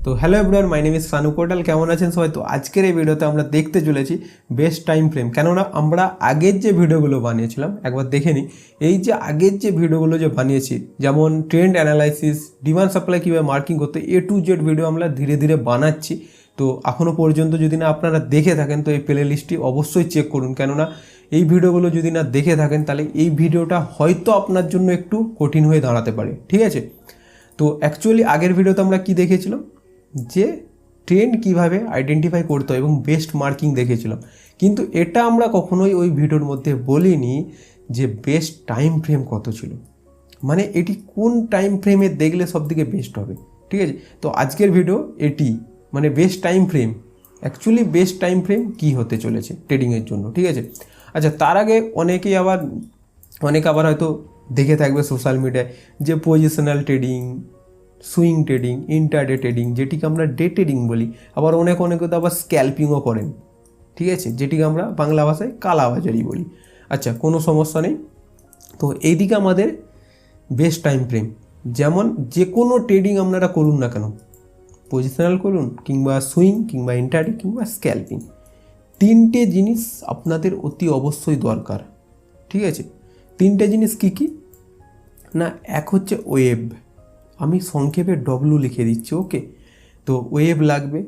তো hello everyone, my name is Sanu Kotal. কেমন আছেন সবাই? তো আজকের এই ভিডিওতে আমরা দেখতে চলেছি বেস্ট টাইম ফ্রেম। কেননা আমরা আগের যে ভিডিওগুলো বানিয়েছিলাম একবার দেখে নিই। এই যে আগের যে ভিডিওগুলো যে বানিয়েছি, যেমন ট্রেন্ড অ্যানালাইসিস, ডিমান্ড সাপ্লাই কীভাবে মার্কিং করতে, A to Z ভিডিও আমরা ধীরে ধীরে বানাচ্ছি। তো এখনও পর্যন্ত যদি না আপনারা দেখে থাকেন তো এই প্লে লিস্টটি অবশ্যই চেক করুন। কেননা এই ভিডিওগুলো যদি না দেখে থাকেন তাহলে এই ভিডিওটা হয়তো আপনার জন্য একটু কঠিন হয়ে দাঁড়াতে পারে, ঠিক আছে? তো অ্যাকচুয়ালি আগের ভিডিওতে আমরা কি দেখেছিলাম, যে ট্রেন্ড কিভাবে আইডেন্টিফাই করতে হয় এবং বেস্ট মার্কিং দেখেছিলাম। কিন্তু এটা আমরা কখনোই ওই ভিডিওর মধ্যে বলিনি যে বেস্ট টাইম ফ্রেম কত ছিল, মানে এটি কোন টাইম ফ্রেমে দেখলে সবথেকে বেস্ট হবে, ঠিক আছে? তো আজকের ভিডিও এটি, মানে best time frame, actually best time frame কী হতে চলেছে ট্রেডিংয়ের জন্য, ঠিক আছে? আচ্ছা, তার আগে অনেকে আবার হয়তো দেখে থাকবে সোশ্যাল মিডিয়ায় যে positional trading, swing trading, intraday trading, যেটিকে আমরা ডে ট্রেডিং বলি। আবার অনেকে তো আবার স্ক্যাল্পিংও করেন, ঠিক আছে, যেটিকে আমরা বাংলা ভাষায় কালাবাজারি বলি। আচ্ছা, কোনো সমস্যা নেই। তো এইদিকে আমাদের বেস্ট টাইম ফ্রেম, যেমন যে কোনো ট্রেডিং আপনারা করুন না কেন, পজিশনাল করুন কিংবা সুইং কিংবা ইন্টারডে কিংবা স্ক্যাল্পিং, তিনটে জিনিস আপনাদের অতি অবশ্যই দরকার, ঠিক আছে? তিনটে জিনিস কি কি না, এক হচ্ছে ওয়েভ, আমি সংক্ষেপে ডব্লু লিখে দিচ্ছি, ওকে? তো ওয়েভ লাগবে।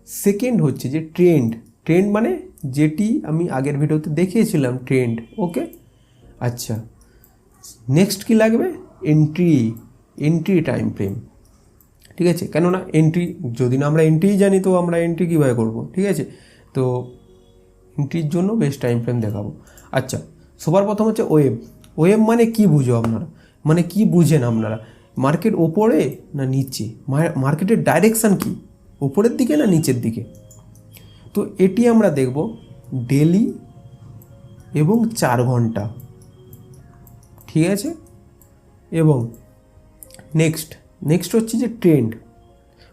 সেকেন্ড হচ্ছে যে ট্রেন্ড মানে যেটি আমি আগের ভিডিওতে দেখিয়েছিলাম, ট্রেন্ড, ওকে? আচ্ছা, নেক্সট কি লাগবে, এন্ট্রি টাইম ফ্রেম, ঠিক আছে? কেননা এন্ট্রি, যদি না আমরা এন্ট্রি জানি তো আমরা এন্ট্রি কীভাবে করবো, ঠিক আছে? তো এন্ট্রির জন্য বেস্ট টাইম ফ্রেম দেখাবো। আচ্ছা, সবার প্রথম হচ্ছে ওয়েভ মানে কি বুঝো আপনারা, মানে কি বুঝেন আপনারা? মার্কেট ওপরে না নিচে, মার্কেটের ডাইরেকশান কি, ওপরের দিকে না নিচের দিকে? তো এটি আমরা দেখব ডেলি এবং 4 ঘন্টা, ঠিক আছে? এবং নেক্সট হচ্ছে যে ট্রেন্ড,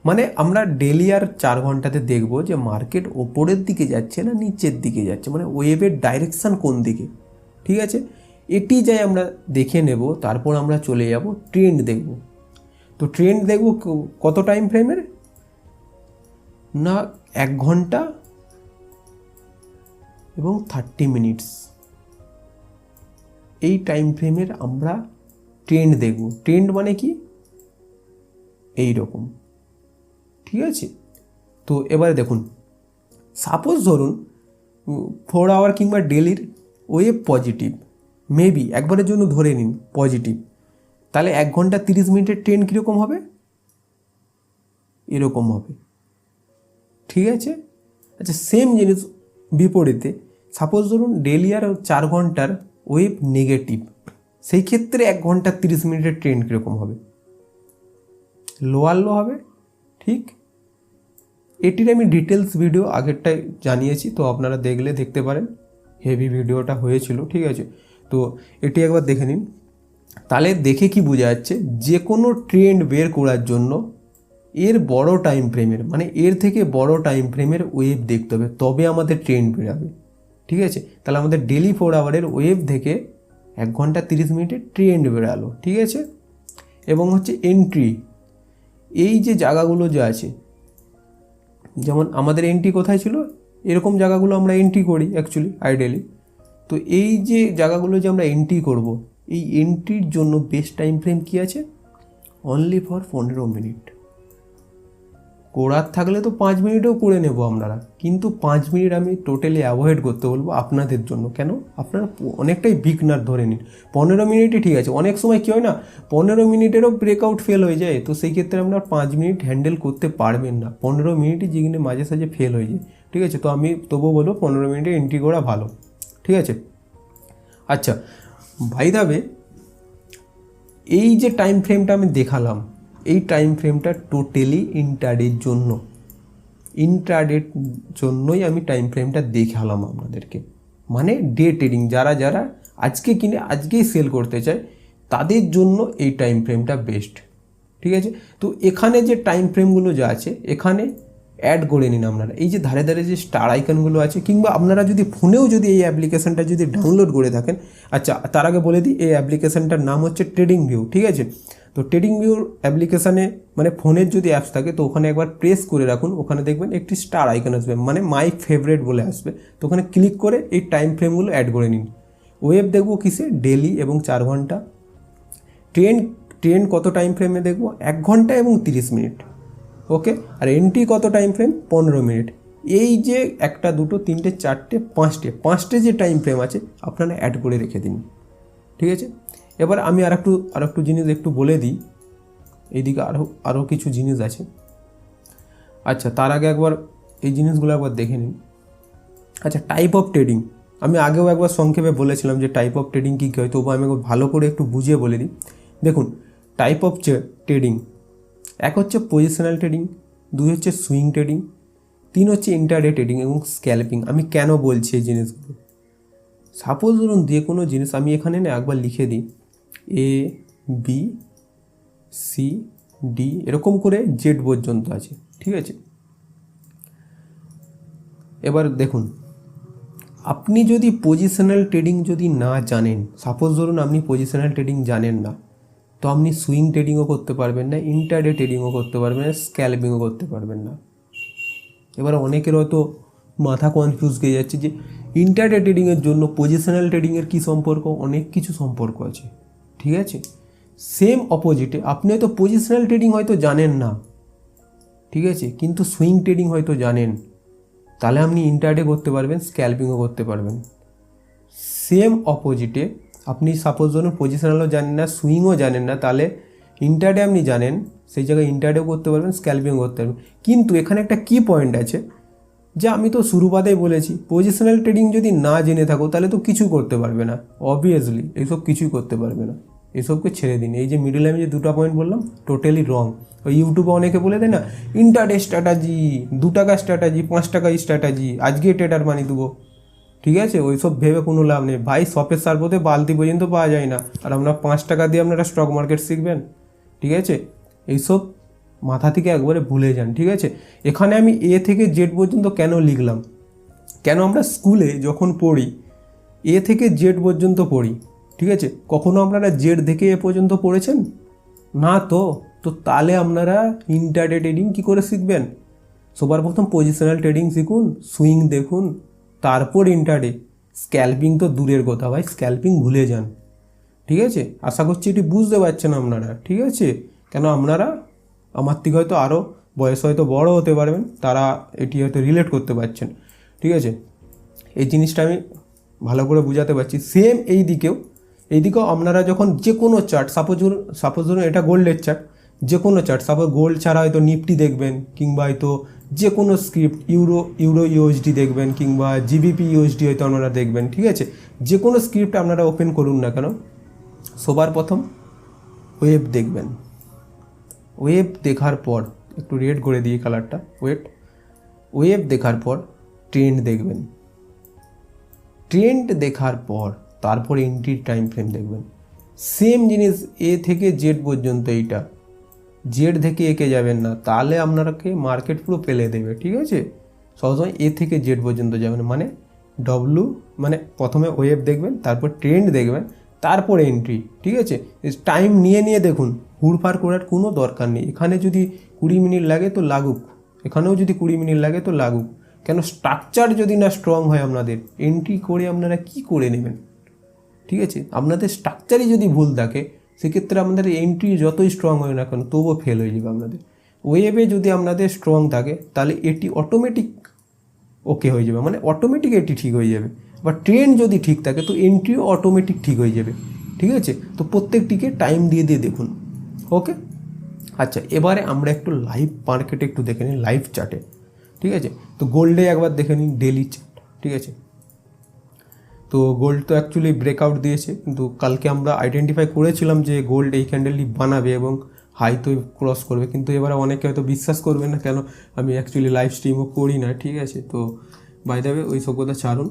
মানে আমরা ডেলি আর 4 ঘন্টাতে দেখব যে মার্কেট ওপরের দিকে যাচ্ছে না নিচের দিকে যাচ্ছে, মানে ওয়েভের ডাইরেকশান কোন দিকে, ঠিক আছে? এটি যাই আমরা দেখে নেব। তারপর আমরা চলে যাব ট্রেন্ড দেখব। তো ট্রেন্ড দেখব কত টাইম ফ্রেমের না, 1 ঘন্টা এবং 30 মিনিটস, এই টাইম ফ্রেমের আমরা ট্রেন্ড দেখব। ট্রেন্ড মানে কি, এই রকম, ঠিক আছে? তো এবারে দেখুন, সাপোজ ধরুন 4 আওয়ার কিংবা ডেলির ওয়েভ পজিটিভ, মেবি একবারের জন্য ধরে নিন পজিটিভ, তাহলে 1 ঘন্টা 30 মিনিটের ট্রেন্ড কীরকম হবে, এরকম হবে, ঠিক আছে? আচ্ছা, সেম জিনিস বিপরীতে, সাপোজ ধরুন ডেলি আর 4 ঘন্টার ওয়েভ নেগেটিভ, সেই ক্ষেত্রে 1 ঘন্টা 30 মিনিটের ট্রেন্ড কীরকম হবে, লোয়ার লো হবে, ঠিক? এটির আমি ডিটেলস ভিডিও আগেরটায় জানিয়েছি, তো আপনারা দেখতে পারেন, হেভি ভিডিওটা হয়েছিল, ঠিক আছে? তো এটি একবার দেখে নিন। তাহলে দেখে কি বোঝা যাচ্ছে, যে কোনো ট্রেন্ড বের করার জন্য এর বড় টাইম ফ্রেমের, মানে এর থেকে বড় টাইম ফ্রেমের ওয়েভ দেখতে হবে, তবে আমাদের ট্রেন্ড বেরাবে, ঠিক আছে? তাহলে আমাদের ডেলি 4 আওয়ারের ওয়েভ থেকে 1 ঘন্টা 30 মিনিটের ট্রেন্ড বেরালো, ঠিক আছে? এবং হচ্ছে এন্ট্রি, এই যে জায়গাগুলো যে আছে, যেমন আমাদের এন্ট্রি কোথায় ছিল, এরকম জায়গাগুলো আমরা এন্ট্রি করি অ্যাকচুয়ালি আইডিয়ালি। তো এই যে জায়গাগুলো যে আমরা এন্ট্রি করব, এই এন্ট্রির জন্য বেস্ট টাইম ফ্রেম কী আছে, অনলি ফর 15 মিনিট। করার থাকলে তো 5 মিনিটেও করে নেব আপনারা, কিন্তু 5 মিনিট আমি টোটালি অ্যাভয়েড করতে বলবো আপনাদের জন্য। কেন, আপনারা অনেকটাই বিগনার ধরে নিন, 15 মিনিটই ঠিক আছে। অনেক সময় কী হয় না, 15 মিনিটেরও ব্রেকআউট ফেল হয়ে যায়, তো সেই ক্ষেত্রে আপনার 5 মিনিট হ্যান্ডেল করতে পারবেন না, 15 মিনিটই যেখানে মাঝে সাঝে ফেল হয়ে যায়, ঠিক আছে? তো আমি তবুও বলবো 15 মিনিটে এন্ট্রি করা ভালো, ঠিক আছে? আচ্ছা, বাই দ্য ওয়ে, এই যে টাইম ফ্রেমটা আমি দেখালাম, এই টাইম ফ্রেমটা টোটালি ইন্টারডের জন্যই আমি টাইম ফ্রেমটা দেখালাম আপনাদেরকে। মানে ডে ট্রেডিং, যারা আজকে কিনে আজকেই সেল করতে চায় তাদের জন্য এই টাইম ফ্রেমটা বেস্ট, ঠিক আছে? তো এখানে যে টাইম ফ্রেমগুলো যা আছে এখানে অ্যাড করে নিন আপনারা, এই যে ধারে ধারে যে স্টার আইকনগুলো আছে, কিংবা আপনারা যদি ফোনেও যদি এই অ্যাপ্লিকেশানটা যদি ডাউনলোড করে থাকেন। আচ্ছা, তার আগে বলে দিই, এই অ্যাপ্লিকেশানটার নাম হচ্ছে ট্রেডিং ভিউ, ঠিক আছে? তো তো ট্রেডিং ভিউর অ্যাপ্লিকেশানে মানে ফোনের যদি অ্যাপস থাকে তো ওখানে একবার প্রেস করে রাখুন, ওখানে দেখবেন একটি স্টার আইকন আসবে, মানে মাই ফেভারিট বলে আসবে। তো ওখানে ক্লিক করে এই টাইম ফ্রেমগুলো অ্যাড করে নিন। ওয়েব দেখবো কিসে, ডেলি এবং 4 ঘন্টা। ট্রেন্ড কত টাইম ফ্রেমে দেখবো, 1 ঘন্টা এবং 30 মিনিট। ওকে, আর এন্ট্রি কত টাইম ফ্রেম, 15 মিনিট। এই যে 1, 2, 3, 4, 5টে যে টাইম ফ্রেম আছে আপনারা অ্যাড করে রেখে দিন। ঠিক আছে, এবার আমি আর একটু জিনিস একটু বলে দিই, এইদিকে আরও কিছু জিনিস আছে। আচ্ছা, তার আগে একবার এই জিনিসগুলো একবার দেখে নিন। আচ্ছা, টাইপ অফ ট্রেডিং আমি আগেও একবার সংক্ষেপে বলেছিলাম যে টাইপ অফ ট্রেডিং কী কী হয়, তবু আমি একবার ভালো করে একটু বুঝিয়ে বলে দিই। দেখুন, টাইপ অফ ট্রেডিং, 1 হচ্ছে পজিশনাল ট্রেডিং, 2 হচ্ছে সুইং ট্রেডিং, 3 হচ্ছে ইন্টারডে ট্রেডিং এবং স্ক্যালপিং। আমি কেন বলছি এই জিনিসগুলো, সাপোজ ধরুন যে কোনো জিনিস আমি এখানে না একবার লিখে দিই ABCD এরকম করে জেড পর্যন্ত আছে। ঠিক আছে, এবার দেখুন, আপনি যদি পজিশনাল ট্রেডিং যদি না জানেন, সাপোজ ধরুন আপনি পজিশনাল ট্রেডিং জানেন না, তো আপনি সুইং ট্রেডিংও করতে পারবেন না, ইন্টারডে ট্রেডিংও করতে পারবেন না, স্ক্যালপিংও করতে পারবেন না। এবার অনেকের হয়তো মাথা কনফিউজ হয়ে যাচ্ছে যে ইন্টারডে ট্রেডিংয়ের জন্য পজিশনাল ট্রেডিংয়ের কী সম্পর্ক, অনেক কিছু সম্পর্ক আছে। ঠিক আছে, সেম অপোজিটে আপনি হয়তো পজিশনাল ট্রেডিং হয়তো জানেন না, ঠিক আছে, কিন্তু সুইং ট্রেডিং হয়তো জানেন, তাহলে আপনি ইন্টারডে করতে পারবেন, স্ক্যালপিংও করতে পারবেন। সেম অপোজিটে আপনি সাপোজ ধরুন পজিশনালও জানেন না, সুইংও জানেন না, তাহলে ইন্টারডে আপনি জানেন, সেই জায়গায় ইন্টারডেও করতে পারবেন, স্ক্যালপিংও করতে পারবেন। কিন্তু এখানে একটা কি পয়েন্ট আছে, যে আমি তো শুরুবাতেই বলেছি পজিশনাল ট্রেডিং যদি না জেনে থাকো তাহলে তো কিছু করতে পারবে না, অবভিয়াসলি এইসব কিছুই করতে পারবে না, এসবকে ছেড়ে দিন। এই যে মিডল আমি যে 2টা পয়েন্ট বললাম টোটালি রং। ওই ইউটিউবে অনেকে বলে দেয় না ইন্টারডে স্ট্র্যাটাজি, 2 টাকা স্ট্র্যাটাজি, 5 টাকা স্ট্র্যাটাজি, আজকে ট্রেডার বানিয়ে দেবো। ঠিক আছে, ওইসব ভেবে কোনো লাভ নেই ভাই, শপের সার্ভোতে বালতি পর্যন্ত পাওয়া যায় না, আর আপনারা 5 টাকা দিয়ে আপনারা স্টক মার্কেট শিখবেন। ঠিক আছে, এইসব মাথা থেকে একবারে ভুলে যান। ঠিক আছে, এখানে আমি A থেকে Z পর্যন্ত কেন লিখলাম, কেন আমরা স্কুলে যখন পড়ি A থেকে Z পর্যন্ত পড়ি, ঠিক আছে, কখনো আপনারা Z থেকে A পর্যন্ত পড়েছেন না? তো তাহলে আপনারা ইন্টারডে ট্রেডিং কী করে শিখবেন? সবার প্রথম পজিশনাল ট্রেডিং শিখুন, সুইং দেখুন, তারপর ইন্টারডে। স্ক্যালপিং তো দূরের কথা ভাই, স্ক্যালপিং ভুলে যান। ঠিক আছে, আশা করছি এটি বুঝতে পারছেন আপনারা। ঠিক আছে, কেন আপনারা আমার থেকে হয়তো আরও বয়স হয়তো বড় হতে পারবেন, তারা এটি হয়তো রিলেট করতে পারছেন। ঠিক আছে, এই জিনিসটা আমি ভালো করে বুঝাতে পারছি। সেম এই দিকেও আপনারা যখন যে কোনো চার্ট, সাপোজ ধরুন এটা গোল্ডের চার্ট, যে কোনো চার্ট, সাপোজ গোল্ড ছাড়া হয়তো নিফটি দেখবেন, কিংবা হয়তো যে কোনো স্ক্রিপ্ট ইউরো ইউএসডি দেখবেন, কিংবা জিবিপি ইউএসডি হয়তো আপনারা দেখবেন। ঠিক আছে, যে কোনো স্ক্রিপ্ট আপনারা ওপেন করুন না কেন, সবার প্রথম ওয়েব দেখবেন। ওয়েব দেখার পর একটু রেড করে দিয়ে কালারটা, ওয়েব দেখার পর ট্রেন্ড দেখবেন। ট্রেন্ড দেখার পর তারপর এন্ট্রির টাইম ফ্রেম দেখবেন। সেম জিনিস A থেকে Z পর্যন্ত, এইটা Z থেকে একে যাবেন না, তাহলে আপনাকে মার্কেট পুরো পেলে দেবে। ঠিক আছে, সবসময় A থেকে Z পর্যন্ত যাবেন, মানে প্রথমে ওয়েব দেখবেন, তারপর ট্রেন্ড দেখবেন, তারপর এন্ট্রি। ঠিক আছে, টাইম নিয়ে দেখুন, হুড়ফাড় করার কোনো দরকার নেই। এখানে যদি 20 মিনিট লাগে তো লাগুক, এখানেও যদি 20 মিনিট লাগে তো লাগুক, কেন স্ট্রাকচার যদি না স্ট্রং হয় আপনাদের, এন্ট্রি করে আপনারা কি করে নেবেন? ঠিক আছে, আপনাদের স্ট্রাকচারই যদি ভুল থাকে, সেক্ষেত্রে আপনাদের এন্ট্রি যতই স্ট্রং হয় না কেন তবুও ফেল হয়ে যাবে আপনাদের। ওয়েবে যদি আপনাদের স্ট্রং থাকে তাহলে এটি অটোমেটিক ওকে হয়ে যাবে, মানে অটোমেটিক এটি ঠিক হয়ে যাবে। বা ট্রেন্ড যদি ঠিক থাকে তো এন্ট্রিও অটোমেটিক ঠিক হয়ে যাবে। ঠিক আছে, তো প্রত্যেকটিকে টাইম দিয়ে দেখুন। ওকে, আচ্ছা, এবারে আমরা একটু লাইভ মার্কেটে একটু দেখে নিই, লাইভ চার্টে। ঠিক আছে, তো গোল্ডে একবার দেখে নিন ডেলি চার্ট। ঠিক আছে, তো গোল্ড তো অ্যাকচুয়ালি ব্রেকআউট দিয়েছে, কিন্তু কালকে আমরা আইডেন্টিফাই করেছিলাম যে গোল্ড এই ক্যান্ডেলটি বানাবে এবং হাই তো ক্রস করবে, কিন্তু এবারে অনেকে হয়তো বিশ্বাস করবে না, কেন আমি অ্যাকচুয়ালি লাইভ স্ট্রিমও করি না। ঠিক আছে, তো বাই দ্য ওয়ে ওই সব কথা ছাড়ুন।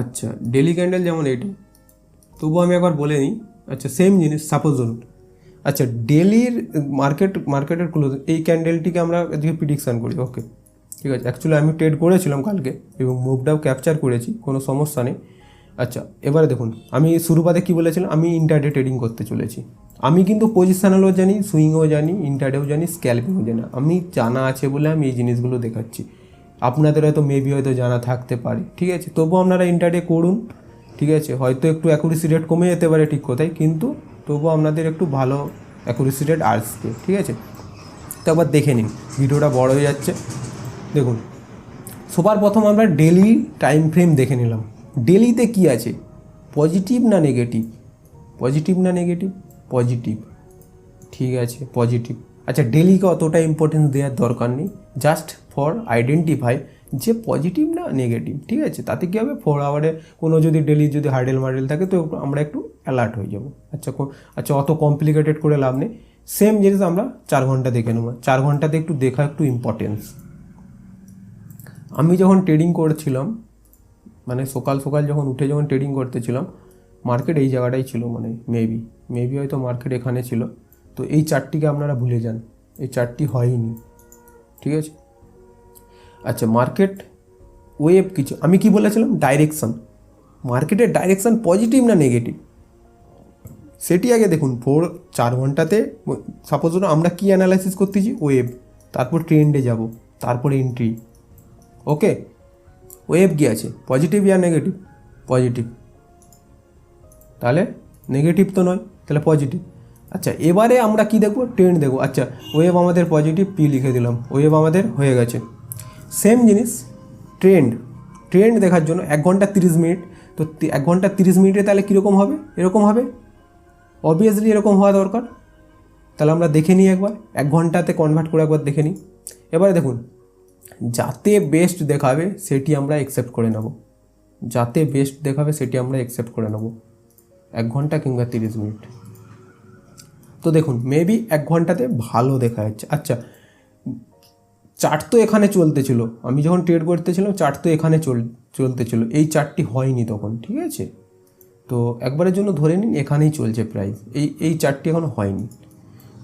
আচ্ছা, ডেলি ক্যান্ডেল যেমন এইটা, তবুও আমি একবার বলে নিই। আচ্ছা, সেম জিনিস, সাপোজ ধরুন, আচ্ছা ডেলির মার্কেটের ক্লোজ এই ক্যান্ডেলটিকে আমরা আজকে প্রিডিকশান করি। ওকে, ঠিক আছে, অ্যাকচুয়ালি আমি ট্রেড করেছিলাম কালকে এবং মুভটাও ক্যাপচার করেছি, কোনো সমস্যা নেই। আচ্ছা, এবারে দেখুন, আমি শুরুপাতে কী বলেছিলাম, আমি ইন্টারডে ট্রেডিং করতে চলেছি। আমি কিন্তু পজিশনালও জানি, সুইংও জানি, ইন্টারডেও জানি, স্ক্যালপিংও জানি। আমি জানা আছে বলে আমি এই জিনিসগুলো দেখাচ্ছি। আপনাদের হয়তো মেবি হয়তো জানা থাকতে পারে, ঠিক আছে? তবুও আপনারা ইন্টারডে করুন, ঠিক আছে? হয়তো একটু অ্যাকুরেসি রেট কমে যেতে পারে, ঠিক কথাই, কিন্তু তবুও আপনাদের একটু ভালো অ্যাকুরেসি রেট আসবে, ঠিক আছে? তো একবার দেখে নিন, ভিডিওটা বড় হয়ে যাচ্ছে। দেখুন, সবার প্রথম আমরা ডেলি টাইম ফ্রেম দেখে নিলাম। ডেলিতে কি আছে, পজিটিভ না নেগেটিভ? পজিটিভ না নেগেটিভ? পজিটিভ, ঠিক আছে, পজিটিভ। আচ্ছা, ডেলিকে অতটা ইম্পর্টেন্স দেওয়ার দরকার নেই, জাস্ট ফর আইডেন্টিফাই যে পজিটিভ না নেগেটিভ, ঠিক আছে? তাতে কী হবে, 4 আওয়ারে কোনো যদি ডেলি যদি হার্ডেল মার্ডেল থাকে তো আমরা একটু অ্যালার্ট হয়ে যাব। আচ্ছা, অত কমপ্লিকেটেড করে লাভ নেই। সেম জিনিস আমরা 4 ঘন্টা দেখে নেবো। 4 ঘন্টাতে একটু দেখা একটু ইম্পর্টেন্স। আমি যখন ট্রেডিং করছিলাম, মানে সকাল সকাল যখন উঠে যখন ট্রেডিং করতেছিলাম, মার্কেট এই জায়গাটাই ছিল, মানে মেবি হয়তো মার্কেট এখানে ছিল। তো এই চারটিকে আপনারা ভুলে যান, এই চারটি হয়নি, ঠিক আছে? আচ্ছা, মার্কেট ওয়েভ কিছু, আমি কি বলেছিলাম, ডাইরেকশান। মার্কেটের ডাইরেকশান পজিটিভ না নেগেটিভ সেটি আগে দেখুন। 4 ঘন্টাতে সাপোজ আমরা কি অ্যানালাইসিস করতেছি, ওয়েভ, তারপর ট্রেন্ডে যাব, তারপর এন্ট্রি। ওকে, ওয়েভ কী আছে, পজিটিভ ইয়া নেগেটিভ? পজিটিভ। তাহলে নেগেটিভ তো নয়, তাহলে পজিটিভ। আচ্ছা, এবারে আমরা কি দেখবো, ট্রেন্ড দেখবো। আচ্ছা, ওয়েভ আমাদের পজিটিভ, পি লিখে দিলাম, ওয়েভ আমাদের হয়ে গেছে। সেম জিনিস ট্রেন্ড দেখার জন্য 1 ঘন্টা 30 মিনিট। তো 1 ঘন্টা 30 মিনিটে তাহলে কীরকম হবে, এরকম হবে, অবভিয়াসলি এরকম হওয়া দরকার। তাহলে আমরা দেখে নিই একবার, 1 ঘন্টাতে কনভার্ট করে একবার দেখে নিই। এবারে দেখুন, যাতে বেস্ট দেখাবে সেটি আমরা অ্যাকসেপ্ট করে নেব, যাতে বেস্ট দেখাবে সেটি আমরা অ্যাকসেপ্ট করে নেব, 1 ঘন্টা কিংবা 30 মিনিট। তো দেখুন, মেবি 1 ঘন্টাতে ভালো দেখা যাচ্ছে। আচ্ছা, চার্ট তো এখানে চলতেছিল, আমি যখন ট্রেড করতেছিলাম চার্ট তো এখানে চলতেছিল, এই চার্টটি হয়নি তখন, ঠিক আছে? তো একবারের জন্য ধরে নিন এখানেই চলছে প্রাইস, এই চার্টটি এখন হয়নি।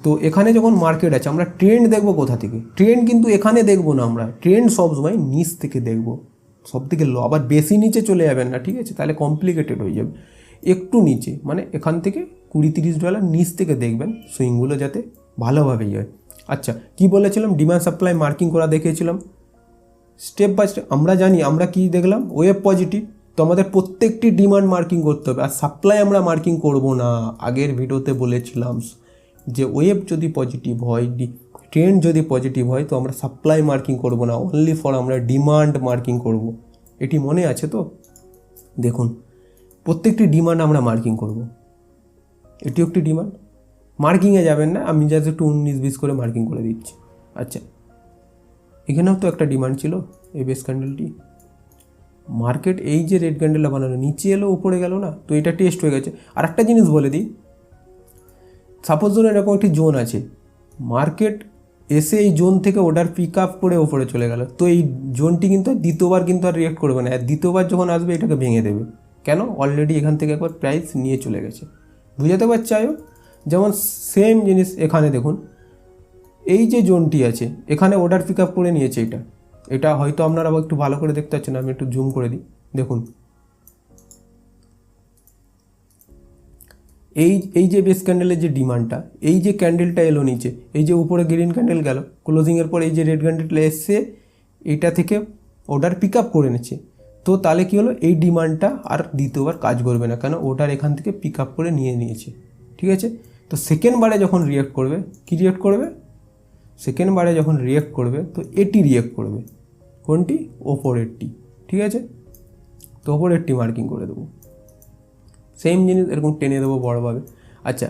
তো এখানে যখন মার্কেট আছে, আমরা ট্রেন্ড দেখব কোথা থেকে? ট্রেন্ড কিন্তু এখানে দেখব না, আমরা ট্রেন্ড সবসময় নিচ থেকে দেখব, সব থেকে লো। আবার বেশি নিচে চলে যাবেন না, ঠিক আছে? তাহলে কমপ্লিকেটেড হয়ে যাবে। একটু নিচে, মানে এখান থেকে $20-30 নিচ থেকে দেখবেন, সুইংগুলো যাতে ভালোভাবে যায়। আচ্ছা, কি বলেছিলাম, ডিমান্ড সাপ্লাই মার্কিং করা দেখিয়েছিলাম স্টেপ বাই স্টেপ। আমরা জানি, আমরা কি দেখলাম, ওয়েভ পজিটিভ, তো আমাদের প্রত্যেকটি ডিমান্ড মার্কিং করতে হবে, আর সাপ্লাই আমরা মার্কিং করব না। আগের ভিডিওতে বলেছিলাম যে ওয়েভ যদি পজিটিভ হয়, ট্রেন্ড যদি পজিটিভ হয়, তো আমরা সাপ্লাই মার্কিং করব না, অনলি ফর আমরা ডিমান্ড মার্কিং করব। এটি মনে আছে তো? দেখুন, প্রত্যেকটি ডিমান্ড আমরা মার্কিং করব। এটি একটি ডিমান্ড, মার্কিংয়ে যাবেন না, আমি জাস্ট একটু 19-20 করে মার্কিং করে দিচ্ছি। আচ্ছা, এখানেও তো একটা ডিমান্ড ছিল, এই বেস ক্যান্ডেলটি, মার্কেট এই যে রেড ক্যান্ডেলটা বানালো, নিচে এলো উপরে গেল না, তো এটা টেস্ট হয়ে গেছে। আর একটা জিনিস বলে দিই, সাপোজ ধরুন এরকম একটি জোন আছে, মার্কেট এসে এই জোন থেকে অর্ডার পিক আপ করে ওপরে চলে গেল, তো এই জোনটি কিন্তু দ্বিতীয়বার কিন্তু আর রিঅ্যাক্ট করবে না, আর দ্বিতীয়বার যখন আসবে এটাকে ভেঙে দেবে। কেন? অলরেডি এখান থেকে একবার প্রাইস নিয়ে চলে গেছে, বুঝাতে পারছি? যেমন সেম জিনিস এখানে দেখুন, এই যে জোনটি আছে এখানে অর্ডার পিক আপ করে নিয়েছে, এটা হয়তো আপনারা আবার একটু ভালো করে দেখতে পাচ্ছেন, আমি একটু জুম করে দিই। দেখুন, এই যে বেস ক্যান্ডেলের যে ডিমান্ডটা, এই যে ক্যান্ডেলটা এলো নিচে, এই যে উপরে গ্রিন ক্যান্ডেল গেল, ক্লোজিংয়ের পর এই যে রেড ক্যান্ডেলটা এসছে, এটা থেকে অর্ডার পিক আপ করে নিচ্ছে। তো তাহলে কী হলো, এই ডিমান্ডটা আর দ্বিতীয়বার কাজ করবে না, কেন অর্ডার এখান থেকে পিক আপ করে নিয়েছে, ঠিক আছে? তো সেকেন্ডবারে যখন রিঅ্যাক্ট করবে, কি রিঅ্যাক্ট করবে, সেকেন্ডবারে যখন রিঅ্যাক্ট করবে তো এটি রিঅ্যাক্ট করবে, কোনটি, ওপরেরটি, ঠিক আছে? তো ওপরেরটি মার্কিং করে দেবো, সেম জিনিস এরকম টেনে দেবো বড়োভাবে। আচ্ছা,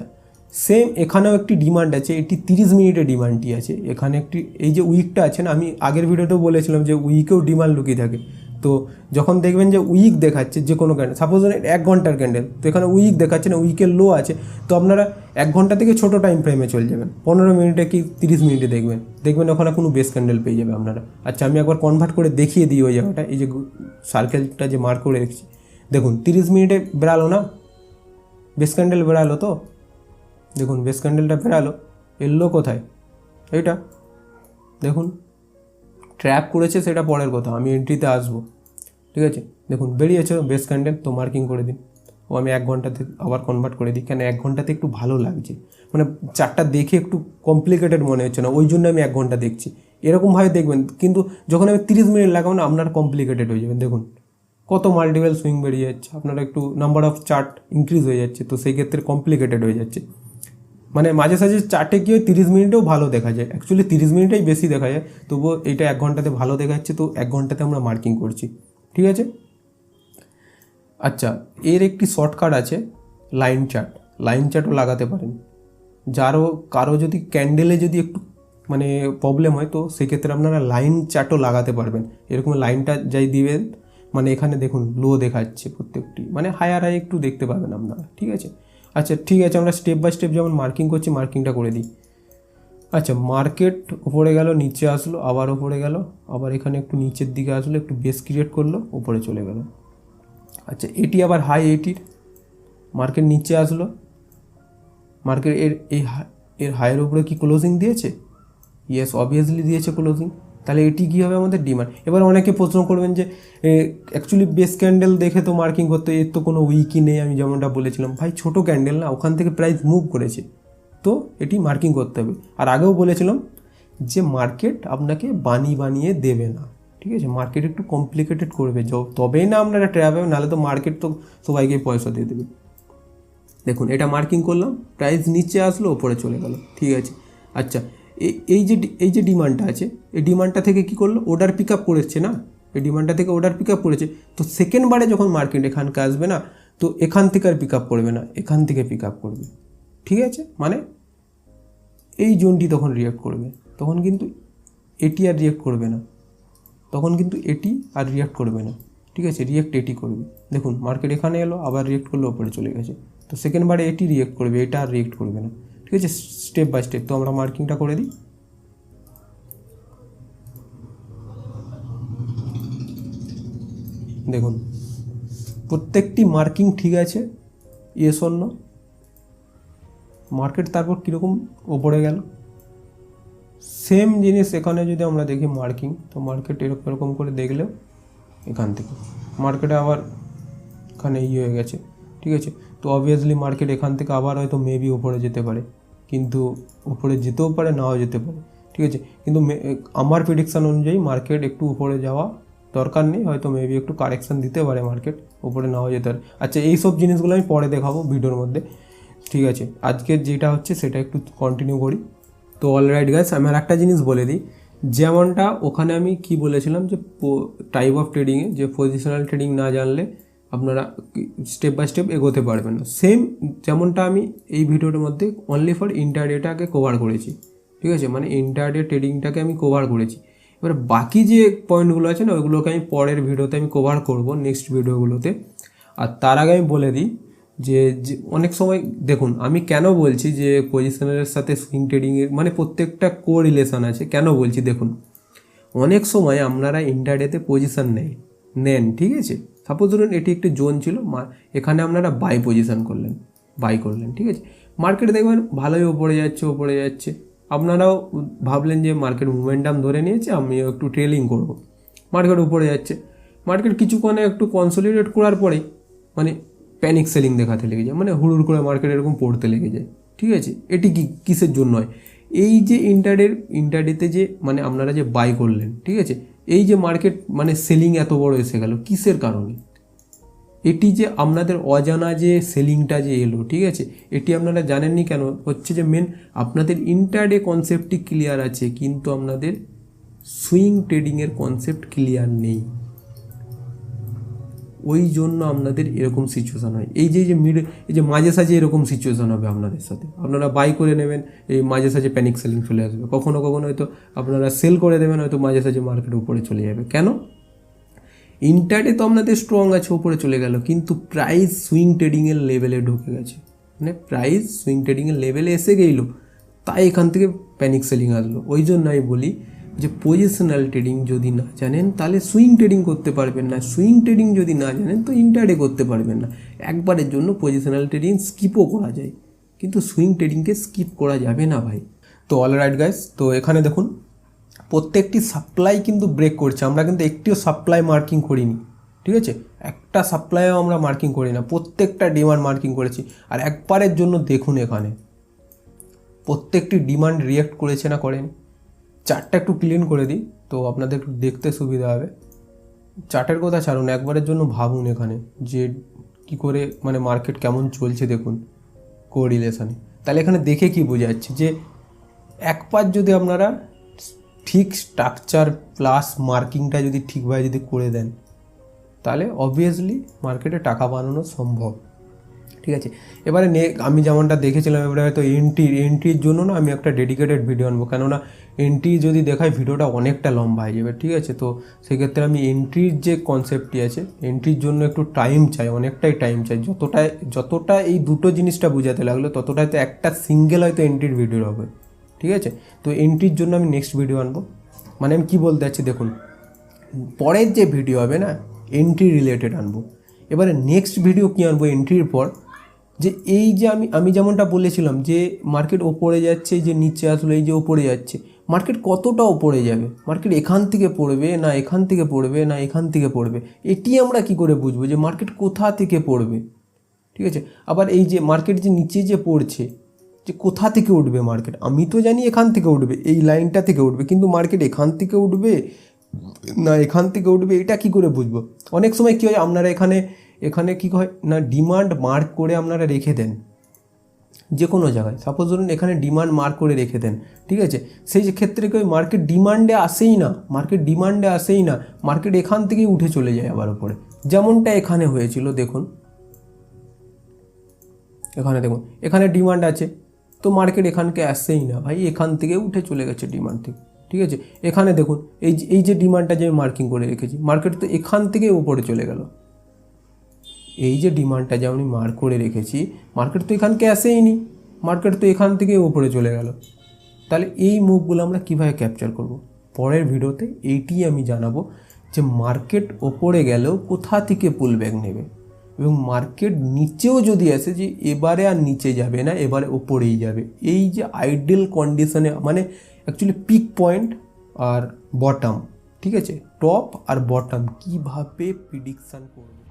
সেম এখানেও একটি ডিমান্ড আছে, এটি 30 মিনিটের ডিমান্ডটি আছে। এখানে একটি এই যে উইকটা আছে না, আমি আগের ভিডিওতেও বলেছিলাম যে উইকেও ডিমান্ড লুকিয়ে থাকে। তো যখন দেখবেন যে উইক দেখাচ্ছে যে কোনো ক্যান্ডেল, সাপোজ 1 ঘন্টার ক্যান্ডেল, তো এখানে উইক দেখাচ্ছে না, উইকের লো আছে, তো আপনারা 1 ঘন্টা থেকে ছোটো টাইম ফ্রেমে চলে যাবেন, 15 মিনিটে কি 30 মিনিটে দেখবেন ওখানে কোনো বেস ক্যান্ডেল পেয়ে যাবে আপনারা। আচ্ছা, আমি একবার কনভার্ট করে দেখিয়ে দিই ওই জায়গাটা, এই যে সার্কেলটা যে মার্ক করে রেখেছি, দেখুন 30 মিনিটে বেরালো না, বেস ক্যান্ডেল বেরালো তো, দেখুন বেস ক্যান্ডেলটা বেরালো, এলো কোথায়, এইটা দেখুন, ট্র্যাপ করেছে সেটা পরের কথা, আমি এন্ট্রিতে আসবো, ঠিক আছে? দেখুন বেরিয়েছে বেস ক্যান্ডেল, তো মার্কিং করে দিন, ও আমি 1 ঘন্টাতে আবার কনভার্ট করে দিই, কেন 1 ঘন্টাতে একটু ভালো লাগছে, মানে চার্টটা দেখে একটু কমপ্লিকেটেড মনে হচ্ছে না, ওই জন্য আমি 1 ঘন্টা দেখছি। এরকমভাবে দেখবেন, কিন্তু যখন আমি 30 মিনিট লাগাবো না, আপনার কমপ্লিকেটেড হয়ে যাবেন। দেখুন কত মাল্টিপল সুইং বেরিয়ে যাচ্ছে, আপনারা একটু নাম্বার অফ চার্ট ইনক্রিজ হয়ে যাচ্ছে, তো সেই ক্ষেত্রে কমপ্লিকেটেড হয়ে যাচ্ছে। মানে মাঝে সাঝে চার্টে কি হয় 30 মিনিটেও ভালো দেখা যায়, অ্যাকচুয়ালি 30 মিনিটেই বেশি দেখা যায়, তবুও এইটা 1 ঘন্টাতে ভালো দেখা যাচ্ছে, তো 1 ঘন্টাতে আমরা মার্কিং করছি, ঠিক আছে। আচ্ছা, এর একটি শর্টকাট আছে, লাইন চার্ট। লাইন চার্টও লাগাতে পারেন। কারো যদি ক্যান্ডেলে যদি একটু মানে প্রবলেম হয়, তো সেক্ষেত্রে আপনারা লাইন চার্টও লাগাতে পারবেন। এরকম লাইনটা যাই দিবেন, মানে এখানে দেখুন লো দেখাচ্ছে প্রত্যেকটি, মানে হায়ার হাই একটু দেখতে পাবেন আপনারা, ঠিক আছে। আচ্ছা ঠিক আছে, আমরা স্টেপ বাই স্টেপ যেমন মার্কিং করছি মার্কিংটা করে দিই। আচ্ছা, মার্কেট উপরে গেল, নিচে আসলো, আবার উপরে গেল, আবার এখানে একটু নিচের দিকে আসলো, একটু বেস ক্রিয়েট করলো, উপরে চলে গেল। আচ্ছা, এটি আবার হাই, এটির মার্কেট নিচে আসলো, মার্কেট এর হাইয়ের উপরে কি ক্লোজিং দিয়েছে? ইয়েস, অবভিয়াসলি দিয়েছে ক্লোজিং। তাহলে এটি কী হবে? আমাদের ডিমান্ড। এবার অনেকে প্রশ্ন করবেন যে অ্যাকচুয়ালি বেস ক্যান্ডেল দেখে তো মার্কিং করতে, এর তো কোনো উইকই নেই, আমি যেমনটা বলেছিলাম। ভাই ছোটো ক্যান্ডেল না, ওখান থেকে প্রাইস মুভ করেছে, তো এটি মার্কিং করতে হবে। আর আগেও বলেছিলাম যে মার্কেট আপনাকে বানিয়ে দেবে না, ঠিক আছে। মার্কেট একটু কমপ্লিকেটেড করবে, তবেই না আপনারা ট্র্যাপ হবে, নাহলে তো মার্কেট তো সবাইকে পয়সা দিয়ে দেবে। দেখুন এটা মার্কিং করলাম, প্রাইস নিচে আসলো, ওপরে চলে গেল, ঠিক আছে। আচ্ছা, এই যে ডিমান্ডটা আছে, এই ডিমান্ডটা থেকে কি করলো? অর্ডার পিক আপ করেছে না, এই ডিমান্ডটা থেকে অর্ডার পিক আপ করেছে, তো সেকেন্ড বারে যখন মার্কেট এখানকে আসবে না, তো এখান থেকে আর পিক আপ করবে না, এখান থেকে পিক আপ করবে, ঠিক আছে। মানে এই জোনটি তখন রিঅ্যাক্ট করবে, তখন কিন্তু এটি আর রিঅ্যাক্ট করবে না, তখন কিন্তু এটি আর রিঅ্যাক্ট করবে না, ঠিক আছে। রিঅ্যাক্ট এটি করবে। দেখুন মার্কেট এখানে এলো, আবার রিঅ্যাক্ট করলো, ওপরে চলে গেছে, তো সেকেন্ড বারে এটি রিঅ্যাক্ট করবে, এটা আর রিঅ্যাক্ট করবে না, ঠিক আছে। স্টেপ বাই স্টেপ তো আমরা মার্কিংটা করে দিই। দেখুন প্রত্যেকটি মার্কিং ঠিক আছে, ইয়েস অর নো। মার্কেট তারপর কীরকম ওপরে গেল, সেম জিনিস এখানে যদি আমরা দেখি মার্কিং, তো মার্কেট এরকম করে দেখলেও এখান থেকে মার্কেটে আবার এখানে হয়ে গেছে, ঠিক আছে। তো অবভিয়াসলি মার্কেট এখান থেকে আবার হয়তো মেবি উপরে যেতে পারে, কিন্তু উপরে যেতেও পারে, নাও যেতে পারে, ঠিক আছে। কিন্তু আমার প্রেডিকশান অনুযায়ী মার্কেট একটু উপরে যাওয়া দরকার নেই, হয়তো মেবি একটু কারেকশান দিতে পারে, মার্কেট উপরে নাও যেতে পারে। আচ্ছা, এই সব জিনিসগুলো আমি পরে দেখাবো ভিডিওর মধ্যে, ঠিক আছে। আজকের যেটা হচ্ছে সেটা একটু কন্টিনিউ করি। তো অলরাইট গাইস, আমি আর একটা জিনিস বলে দিই, যেমনটা ওখানে আমি কি বলেছিলাম যে টাইপ অফ ট্রেডিংয়ে যে পজিশনাল ট্রেডিং না জানলে আপনারা স্টেপ বাই স্টেপ এগোতে পারবেন না, সেম যেমনটা আমি এই ভিডিওর মধ্যে অনলি ফর ইন্টারডেটাকে কভার করেছি, ঠিক আছে। মানে ইন্টারডে ট্রেডিংটাকে আমি কভার করেছি। এবার বাকি যে পয়েন্টগুলো আছে না, ওইগুলোকে আমি পরের ভিডিওতে আমি কভার করব, নেক্সট ভিডিওগুলোতে। আর তার আগে আমি বলে দিই যে অনেক সময় দেখুন, আমি কেন বলছি যে পজিশনের সাথে সুইং ট্রেডিংয়ের মানে প্রত্যেকটা কোরিলেশন আছে, কেন বলছি দেখুন, অনেক সময় আপনারা ইন্টারডেতে পজিশন নেন, ঠিক আছে। সাপোজ ধরুন এটি একটি জোন ছিল, এখানে আপনারা বাই করলেন, ঠিক আছে। মার্কেট দেখবেন ভালোই ওপরে যাচ্ছে, আপনারাও ভাবলেন যে মার্কেট মোমেন্টাম ধরে নিয়েছে, আমিও একটু ট্রেলিং করব। মার্কেট উপরে যাচ্ছে, মার্কেট কিছুক্ষণে একটু কনসলিডেট করার পরেই মানে প্যানিক সেলিং দেখাতে লেগে যায়, মানে হুড়ুড় করে মার্কেট এরকম পড়তে লেগে যায়, ঠিক আছে। এটি কিসের জন্য হয়? এই যে ইন্টারডেতে যে মানে আপনারা যে বাই করলেন, ঠিক আছে, এই যে মার্কেট মানে সেলিং এত বড় এসে গেল, কিসের কারণে? এটি যে আপনাদের অজানা যে সেলিংটা যে এলো, ঠিক আছে, এটি আপনারা জানেননি কেন হচ্ছে? যে মেন আপনাদের ইন্টারডে কনসেপ্টটি ক্লিয়ার আছে, কিন্তু আপনাদের সুইং ট্রেডিংয়ের কনসেপ্ট ক্লিয়ার নেই, ওই জন্য আপনাদের এরকম সিচুয়েশান হয়। এই যে মাঝে সাঝে এরকম সিচুয়েশান হবে আপনাদের সাথে, আপনারা বাই করে নেবেন, এই মাঝে সাঝে প্যানিক সেলিং চলে আসবে, কখনো হয়তো আপনারা সেল করে দেবেন, হয়তো মাঝে সাঝে মার্কেট উপরে চলে যাবে। কেন? ইন্টারডে তো আপনাদের স্ট্রং আছে, উপরে চলে গেল, কিন্তু প্রাইস সুইং ট্রেডিংয়ের লেভেলে ঢুকে গেছে, মানে প্রাইস সুইং ট্রেডিংয়ের লেভেলে এসে গেল, তাই এখান থেকে প্যানিক সেলিং আসলো। ওই জন্য আমি বলি যে পজিশনাল ট্রেডিং যদি না জানেন তাহলে সুইং ট্রেডিং করতে পারবেন না, সুইং ট্রেডিং যদি না জানেন তো ইন্টারডে করতে পারবেন না। একবারের জন্য পজিশনাল ট্রেডিং স্কিপও করা যায়, কিন্তু সুইং ট্রেডিংকে স্কিপ করা যাবে না ভাই। তো অলরাইট গাইস, তো এখানে দেখুন প্রত্যেকটি সাপ্লাই কিন্তু ব্রেক করছে, আমরা কিন্তু একটিও সাপ্লাই মার্কিং করিনি, ঠিক আছে, একটা সাপ্লাইও আমরা মার্কিং করি না, প্রত্যেকটা ডিমান্ড মার্কিং করেছি। আর একবারের জন্য দেখুন এখানে প্রত্যেকটি ডিমান্ড রিঅ্যাক্ট করেছে না করেনি। চার্টটা একটু ক্লিন করে দিই তো আপনাদের একটু দেখতে সুবিধা হবে। চার্টের কথা ছাড়ুন, একবারের জন্য ভাবুন এখানে যে কি করে মানে মার্কেট কেমন চলছে দেখুন কোরিলেশনে। তাহলে এখানে দেখে কি বোঝা যাচ্ছে যে একবার যদি আপনারা ঠিক স্ট্রাকচার প্লাস মার্কিংটা যদি ঠিকভাবে যদি করে দেন তাহলে অবভিয়াসলি মার্কেটে টাকা বানানো সম্ভব। ঠিক আছে, এবারে আমি যেমনটা দেখেছিলাম, এবারে হয়তো এন্ট্রির জন্য না আমি একটা ডেডিকেটেড ভিডিও আনবো, কেননা এন্ট্রি যদি দেখাই ভিডিওটা অনেকটা লম্বা হয়ে যাবে। ঠিক আছে, তো সেক্ষেত্রে আমি এন্ট্রির যে কনসেপ্টটি আছে, এন্ট্রির জন্য একটু টাইম চাই, অনেকটাই টাইম চাই। যতটা এই দুটো জিনিসটা বোঝাতে লাগলো ততটাই তো একটা সিঙ্গেল হয়তো এন্ট্রির ভিডিও হবে। ঠিক আছে, তো এন্ট্রির জন্য আমি নেক্সট ভিডিও আনবো। মানে আমি কী বলতে চাচ্ছি দেখুন, পরের যে ভিডিও হবে না এন্ট্রি রিলেটেড আনবো। এবারে নেক্সট ভিডিও কী আনবো এন্ট্রির পর, যে এই যে আমি যেমনটা বলেছিলাম যে মার্কেট ওপরে যাচ্ছে, যে নিচে আসলে এই যে ওপরে যাচ্ছে, মার্কেট কতটা ওপরে যাবে, মার্কেট এখান থেকে পড়বে না এখান থেকে পড়বে না এখান থেকে পড়বে, এটি আমরা কি করে বুঝবো যে মার্কেট কোথা থেকে পড়বে। ঠিক আছে, আবার এই যে মার্কেট যে নিচে যে পড়ছে, যে কোথা থেকে উঠবে মার্কেট, আমি তো জানি এখান থেকে উঠবে, এই লাইনটা থেকে উঠবে, কিন্তু মার্কেট এখান থেকে উঠবে না এখান থেকে উঠবে, এটা কি করে বুঝবো। অনেক সময় কী হয়, আপনারা এখানে কী হয় না ডিমান্ড মার্ক করে আপনারা রেখে দেন যে কোনো জায়গায়, সাপোজ ধরুন এখানে ডিমান্ড মার্ক করে রেখে দেন। ঠিক আছে, সেই ক্ষেত্রে কি মার্কেট ডিমান্ডে আসেই না, মার্কেট এখান থেকেই উঠে চলে যায় আবার উপরে, যেমনটা এখানে হয়েছিল। দেখুন এখানে ডিমান্ড আছে তো মার্কেট এখানকে আসেই না ভাই, এখান থেকে উঠে চলে গেছে ডিমান্ড থেকে। ঠিক আছে, এখানে দেখুন এই যে ডিমান্ডটা যে আমি মার্কিং করে রেখেছি, মার্কেট তো এখান থেকে উপরে চলে গেল। এই যে ডিমান্ডটা যে আমি মার্ক করে রেখেছি, মার্কেট তো এখানকে আসেই নি, মার্কেট তো এখান থেকে উপরে চলে গেল। তাহলে এই মুভগুলো আমরা কীভাবে ক্যাপচার করব, পরের ভিডিওতে এইটি আমি জানাবো যে মার্কেট ওপরে গেলেও কোথা থেকে পুল ব্যাক নেবে, এবং মার্কেট নিচেও যদি আসে যে এবারে আর নিচে যাবে না, এবারে ওপরেই যাবে। এই যে আইডিয়াল কন্ডিশনে মানে অ্যাকচুয়ালি পিক পয়েন্ট আর বটম, ঠিক আছে, টপ আর বটম কীভাবে প্রিডিকশান করবে।